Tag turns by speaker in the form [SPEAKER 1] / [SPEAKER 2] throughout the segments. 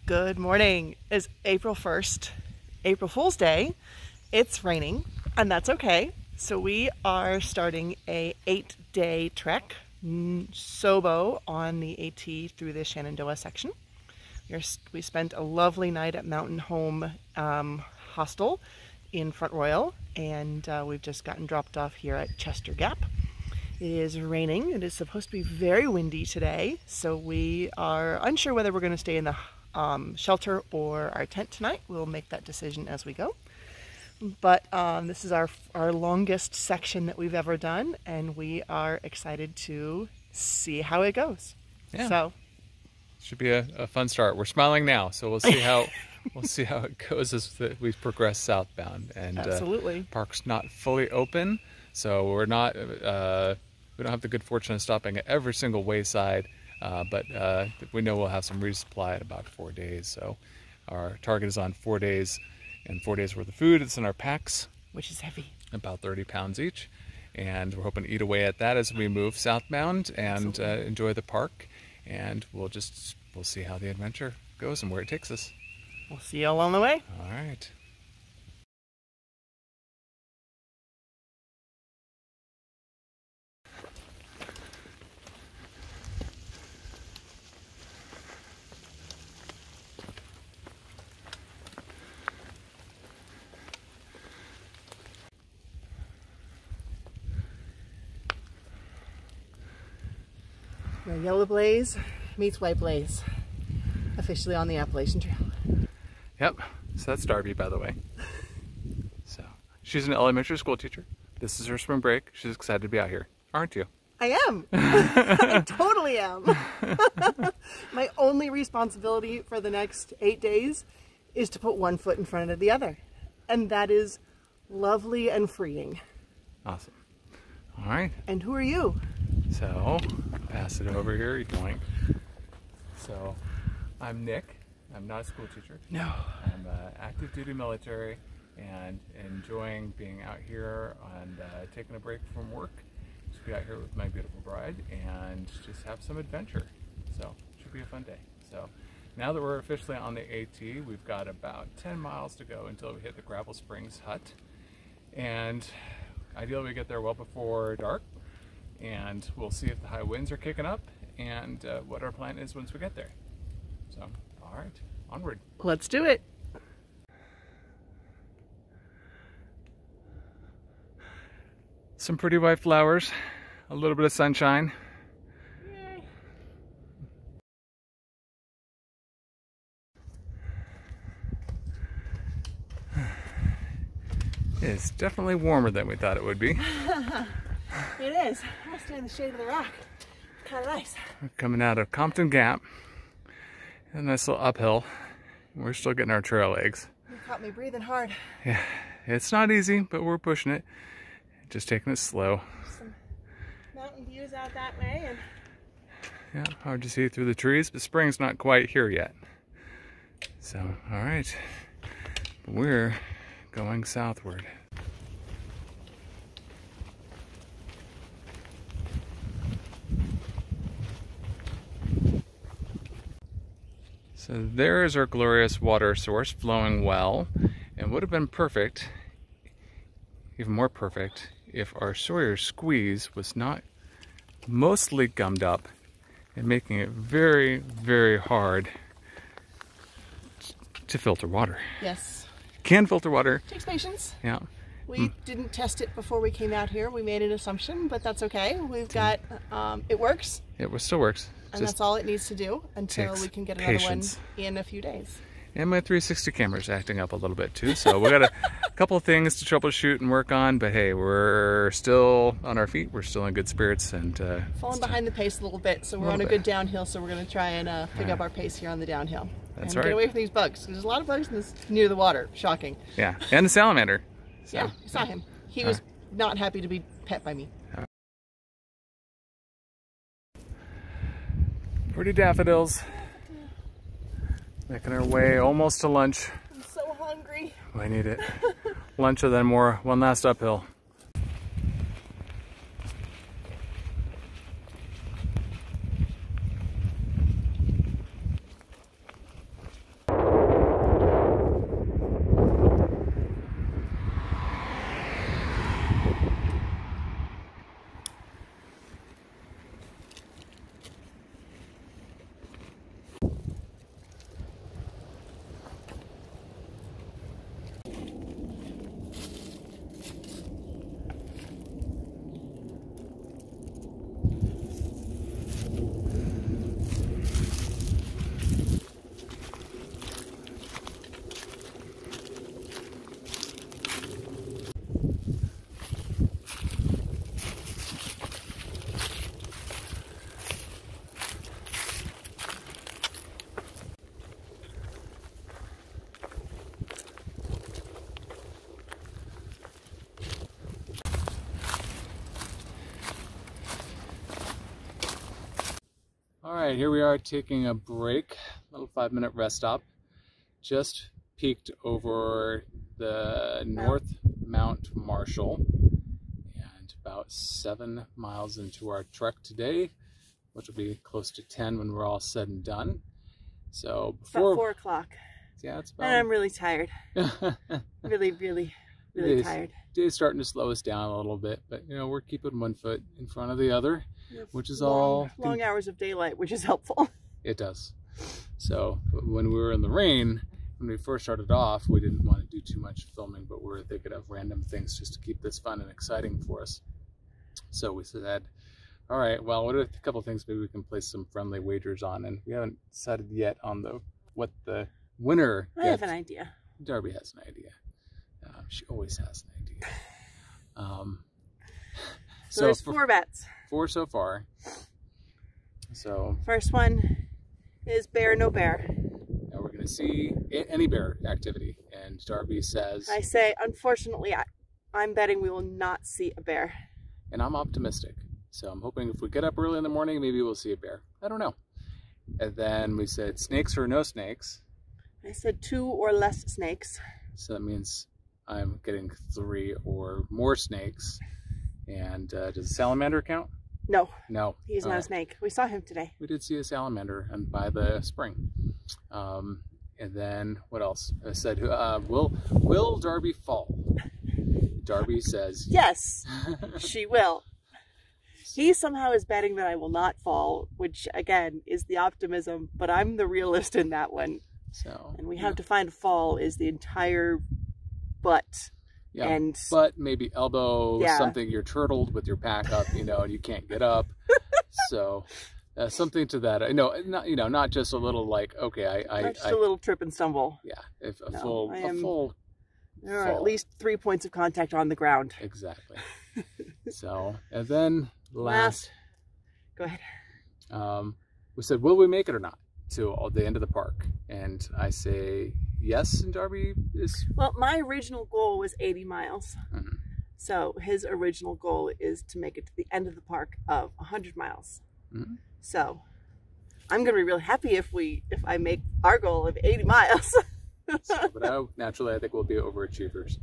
[SPEAKER 1] Good morning. It's April 1st, April Fool's Day. It's raining, and that's okay. So we are starting a 8-day trek, Sobo, on the AT through the Shenandoah section. We spent a lovely night at Mountain Home Hostel in Front Royal, and we've just gotten dropped off here at Chester Gap. It is raining. It is supposed to be very windy today, so we are unsure whether we're going to stay in the shelter or our tent tonight. We'll make that decision as we go. But this is our longest section that we've ever done, and we are excited to see how it goes.
[SPEAKER 2] Yeah.
[SPEAKER 1] So
[SPEAKER 2] should be a fun start. We're smiling now, so we'll see how it goes as we progress southbound. And
[SPEAKER 1] absolutely,
[SPEAKER 2] park's not fully open, so we're not we don't have the good fortune of stopping at every single wayside. But we know we'll have some resupply in about 4 days. So our target is on 4 days, and 4 days worth of food. It's in our packs,
[SPEAKER 1] which is heavy,
[SPEAKER 2] about 30 pounds each. And we're hoping to eat away at that as we move southbound and enjoy the park. And we'll see how the adventure goes and where it takes us.
[SPEAKER 1] We'll see you all on the way.
[SPEAKER 2] All right.
[SPEAKER 1] The Yellow Blaze meets White Blaze, officially on the Appalachian Trail.
[SPEAKER 2] Yep, so that's Darby, by the way. So she's an elementary school teacher. This is her spring break. She's excited to be out here, aren't you?
[SPEAKER 1] I am. I totally am. My only responsibility for the next 8 days is to put one foot in front of the other. And that is lovely and freeing.
[SPEAKER 2] Awesome. All right.
[SPEAKER 1] And who are you?
[SPEAKER 2] So, pass it over here. You're going. So, I'm Nick. I'm not a school teacher.
[SPEAKER 1] No.
[SPEAKER 2] I'm active duty military and enjoying being out here and taking a break from work. Just be out here with my beautiful bride and just have some adventure. So, it should be a fun day. So, now that we're officially on the AT, we've got about 10 miles to go until we hit the Gravel Springs hut. And ideally we get there well before dark. And we'll see if the high winds are kicking up and what our plan is once we get there. So, all right, onward.
[SPEAKER 1] Let's do it.
[SPEAKER 2] Some pretty white flowers, a little bit of sunshine.
[SPEAKER 1] Yay.
[SPEAKER 2] It's definitely warmer than we thought it would be.
[SPEAKER 1] It is. I'll stay in the shade of the rock. It's kind of nice.
[SPEAKER 2] We're coming out of Compton Gap. A nice little uphill. We're still getting our trail legs.
[SPEAKER 1] You caught me breathing hard.
[SPEAKER 2] Yeah, it's not easy, but we're pushing it. Just taking it slow.
[SPEAKER 1] Some mountain views out that way. And
[SPEAKER 2] yeah, hard to see through the trees, but spring's not quite here yet. So, all right. We're going southward. So there is our glorious water source flowing well, and would have been perfect, even more perfect, if our Sawyer squeeze was not mostly gummed up and making it very, very hard to filter water.
[SPEAKER 1] yes.
[SPEAKER 2] Can filter water.
[SPEAKER 1] Takes patience.
[SPEAKER 2] Yeah.
[SPEAKER 1] We didn't test it before we came out here. We made an assumption, but that's okay. We've got, it works.
[SPEAKER 2] It still works.
[SPEAKER 1] And
[SPEAKER 2] Just
[SPEAKER 1] that's all it needs to do until
[SPEAKER 2] takes
[SPEAKER 1] we can get another
[SPEAKER 2] patience.
[SPEAKER 1] one in a few days.
[SPEAKER 2] And my 360 camera's acting up a little bit too, so we got a couple of things to troubleshoot and work on, but hey, we're still on our feet, we're still in good spirits, and
[SPEAKER 1] falling behind the pace a little bit, so we're on a good downhill, so we're going to try and pick up our pace here on the downhill.
[SPEAKER 2] That's
[SPEAKER 1] and
[SPEAKER 2] right.
[SPEAKER 1] get away from these bugs, because there's a lot of bugs near the water. Shocking.
[SPEAKER 2] Yeah, and the salamander. So.
[SPEAKER 1] Yeah, I saw him. He was not happy to be pet by me.
[SPEAKER 2] Pretty daffodils. Making our way almost to lunch.
[SPEAKER 1] I'm so hungry.
[SPEAKER 2] We need it. Lunch and then one last uphill. right, here we are taking a break, a little 5-minute rest stop. Just peeked over the North Mount Marshall and about 7 miles into our trek today, which will be close to 10 when we're all said and done. So before
[SPEAKER 1] about 4 o'clock.
[SPEAKER 2] Yeah, it's about...
[SPEAKER 1] And I'm really tired. really tired.
[SPEAKER 2] Day's starting to slow us down a little bit, but you know, we're keeping one foot in front of the other, which is
[SPEAKER 1] long hours of daylight, which is helpful.
[SPEAKER 2] It does. So when we were in the rain, when we first started off, we didn't want to do too much filming, but we were thinking of random things just to keep this fun and exciting for us. So we said, all right, well, what are a couple of things maybe we can place some friendly wagers on? And we haven't decided yet on what the winner
[SPEAKER 1] I have an idea.
[SPEAKER 2] Darby has an idea. She always has an idea.
[SPEAKER 1] So there's 4 bets.
[SPEAKER 2] 4 so far. So
[SPEAKER 1] first one is bear, no bear.
[SPEAKER 2] Now we're going to see any bear activity. And Darby says...
[SPEAKER 1] I say, unfortunately, I'm betting we will not see a bear.
[SPEAKER 2] And I'm optimistic. So I'm hoping if we get up early in the morning, maybe we'll see a bear. I don't know. And then we said snakes or no snakes.
[SPEAKER 1] I said 2 or less snakes.
[SPEAKER 2] So that means I'm getting 3 or more snakes. And does a salamander count?
[SPEAKER 1] No.
[SPEAKER 2] No.
[SPEAKER 1] He's not a snake. We saw him today.
[SPEAKER 2] We did see a salamander and by the spring. And then what else? I said, will Darby fall? Darby says
[SPEAKER 1] yes, she will. He somehow is betting that I will not fall, which again is the optimism, but I'm the realist in that one.
[SPEAKER 2] So,
[SPEAKER 1] and we have to find a fall is the entire butt.
[SPEAKER 2] Yeah,
[SPEAKER 1] and
[SPEAKER 2] butt, maybe elbow, something you're turtled with your pack up, you know, and you can't get up. So something to that. I know, not just a little like, okay,
[SPEAKER 1] not just a little trip and stumble.
[SPEAKER 2] Yeah, if a full
[SPEAKER 1] there are at least 3 points of contact on the ground.
[SPEAKER 2] Exactly. So, and then last,
[SPEAKER 1] go ahead.
[SPEAKER 2] We said, will we make it or not to the end of the park? And I say yes, and Darby is...
[SPEAKER 1] Well, my original goal was 80 miles.
[SPEAKER 2] Mm-hmm.
[SPEAKER 1] So his original goal is to make it to the end of the park of 100 miles.
[SPEAKER 2] Mm-hmm. So
[SPEAKER 1] I'm going to be really happy if I make our goal of 80 miles.
[SPEAKER 2] But naturally, I think we'll be overachievers.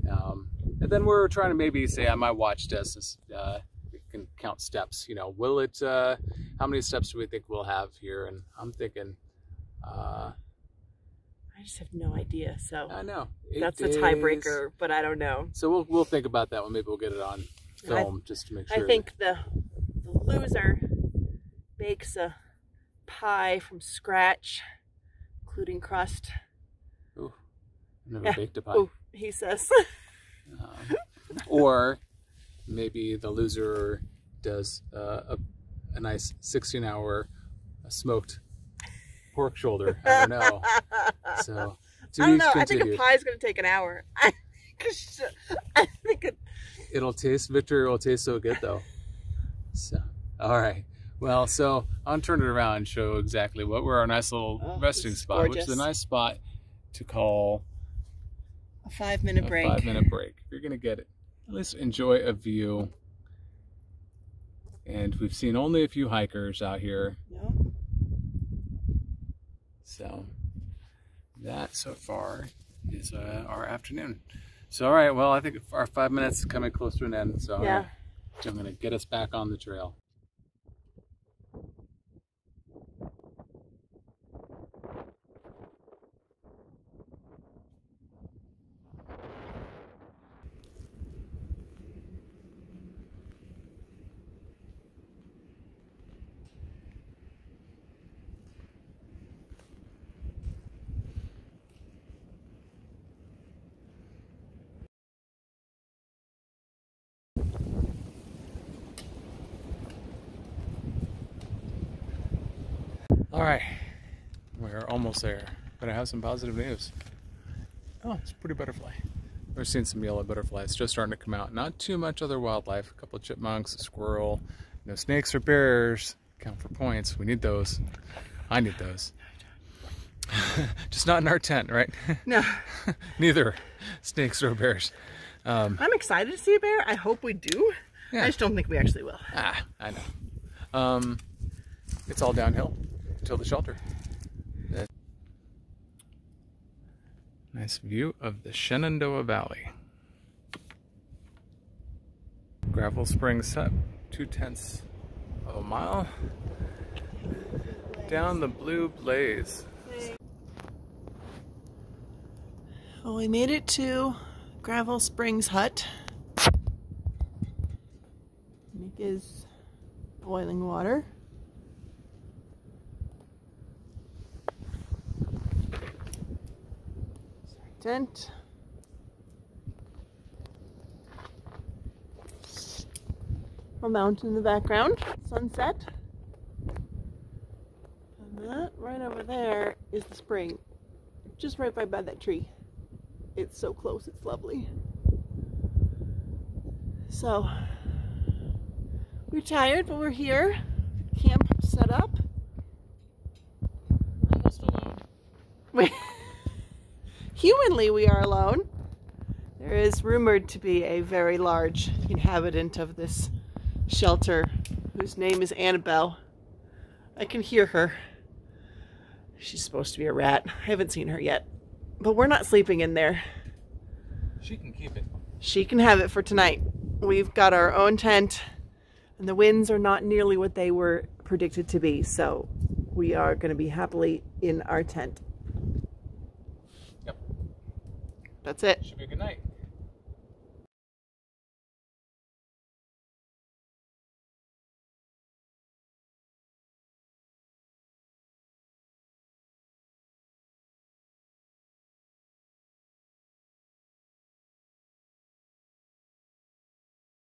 [SPEAKER 2] And then we're trying to maybe say on my watch test, we can count steps. You know, will it? How many steps do we think we'll have here? And I'm thinking.
[SPEAKER 1] I just have no idea. So
[SPEAKER 2] I know
[SPEAKER 1] that's a tiebreaker, but I don't know.
[SPEAKER 2] So we'll think about that one. Maybe we'll get it on film just to make sure.
[SPEAKER 1] I think the loser bakes a pie from scratch, including crust.
[SPEAKER 2] Ooh, never baked a pie.
[SPEAKER 1] Ooh, he says.
[SPEAKER 2] Or maybe the loser does a nice 16-hour smoked pork shoulder. I don't know. So
[SPEAKER 1] I don't know. I think a pie is going to take an hour. I think
[SPEAKER 2] Victor will taste so good though. So all right. Well, so I'll turn it around and show exactly what we're our nice little resting spot,
[SPEAKER 1] gorgeous.
[SPEAKER 2] Which is a nice spot to call
[SPEAKER 1] a 5-minute break.
[SPEAKER 2] 5-minute break. If you're going to get it, at least enjoy a view. And we've seen only a few hikers out here.
[SPEAKER 1] No.
[SPEAKER 2] So that so far is our afternoon. So all right, well, I think our 5 minutes is coming close to an end. So
[SPEAKER 1] yeah.
[SPEAKER 2] I'm going to get us back on the trail. All right, we're almost there, but I have some positive news. Oh, it's a pretty butterfly. We're seeing some yellow butterflies just starting to come out. Not too much other wildlife, a couple of chipmunks, a squirrel, no snakes or bears. Count for points, we need those. I need those. Just not in our tent, right?
[SPEAKER 1] No.
[SPEAKER 2] Neither snakes or bears.
[SPEAKER 1] I'm excited to see a bear. I hope we do. Yeah. I just don't think we actually will.
[SPEAKER 2] I know. it's all downhill until the shelter. Nice view of the Shenandoah Valley. Gravel Springs Hut, 2/10 of a mile down the Blue Blaze.
[SPEAKER 1] Well, we made it to Gravel Springs Hut. Nick is boiling water. Tent. A mountain in the background, sunset. And that right over there is the spring, just right by that tree. It's so close, it's lovely. So, we're tired, but we're here. Camp set up.
[SPEAKER 2] Almost alone.
[SPEAKER 1] Humanly, we are alone. There is rumored to be a very large inhabitant of this shelter whose name is Annabelle. I can hear her. She's supposed to be a rat. I haven't seen her yet. But we're not sleeping in there.
[SPEAKER 2] She can keep it.
[SPEAKER 1] She can have it for tonight. We've got our own tent, and the winds are not nearly what they were predicted to be, so we are going to be happily in our tent.
[SPEAKER 2] Yep.
[SPEAKER 1] That's it.
[SPEAKER 2] Should be a good night.